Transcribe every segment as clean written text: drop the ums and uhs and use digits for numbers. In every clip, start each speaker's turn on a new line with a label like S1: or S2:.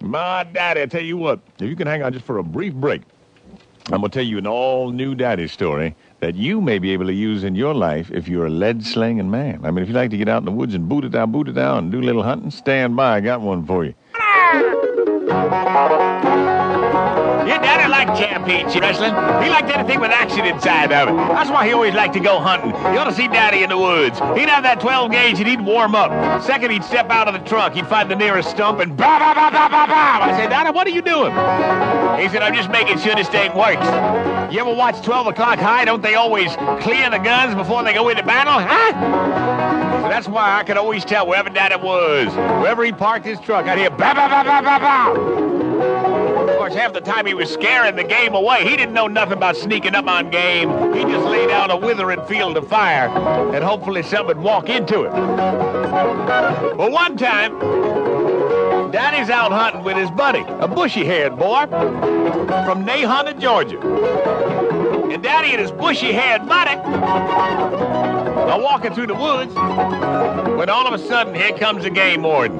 S1: My daddy, I tell you what, if you can hang on just for a brief break, I'm going to tell you an all-new daddy story that you may be able to use in your life if you're a lead-slinging man. I mean, if you like to get out in the woods and boot it down, and do a little hunting, stand by. I got one for you. Your daddy liked championship wrestling. He liked anything with action inside of it. That's why he always liked to go hunting. You ought to see Daddy in the woods. He'd have that 12 gauge and he'd warm up. Second, he'd step out of the trunk. He'd find the nearest stump and bow, bow, bow, bow, bow, bow. I said, Daddy, what are you doing? He said, I'm just making sure this thing works. You ever watch 12 O'Clock High? Don't they always clear the guns before they go into battle? Huh? So that's why I could always tell wherever Daddy was. Wherever he parked his truck, I'd hear bow, bow, bow, bow, bow, bow. Of course, half the time he was scaring the game away. He didn't know nothing about sneaking up on game. He just laid out a withering field of fire, and hopefully something would walk into it. Well, one time, Daddy's out hunting with his buddy, a bushy-haired boy from Nahunta, Georgia. And Daddy and his bushy-haired buddy are walking through the woods when all of a sudden, here comes a game warden.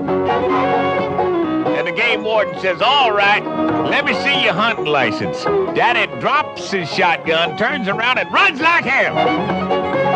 S1: And the game warden says, all right, let me see your hunting license. Daddy drops his shotgun, turns around, and runs like hell.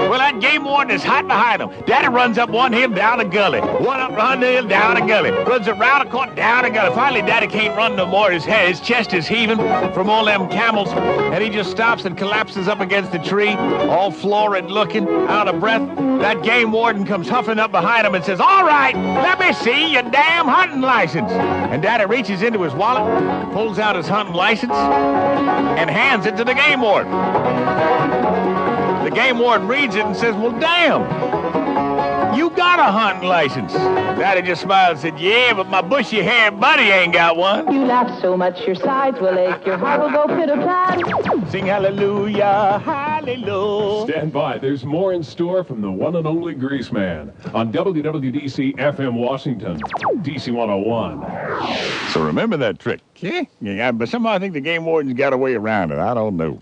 S1: Well, that game warden is hot behind him. Daddy runs up one hill, down a gully. One up behind the hill, down a gully. Runs around a corner, down a gully. Finally, Daddy can't run no more. His chest is heaving from all them camels. And he just stops and collapses up against the tree, all florid looking, out of breath. That game warden comes huffing up behind him and says, all right, let me see your damn hunting license. And Daddy reaches into his wallet, pulls out his hunting license, and hands it to the game warden. The game warden reads it and says, well, damn, you got a hunting license. Daddy just smiled and said, yeah, but my bushy-haired buddy ain't got one.
S2: You laugh so much your sides will ache, your heart will go pitter-pat.
S1: Sing hallelujah, hallelujah.
S3: Stand by. There's more in store from the one and only Greasman on WWDC FM Washington, Dc101.
S1: So remember that trick, okay? Yeah, but somehow I think the game warden's got a way around it. I don't know.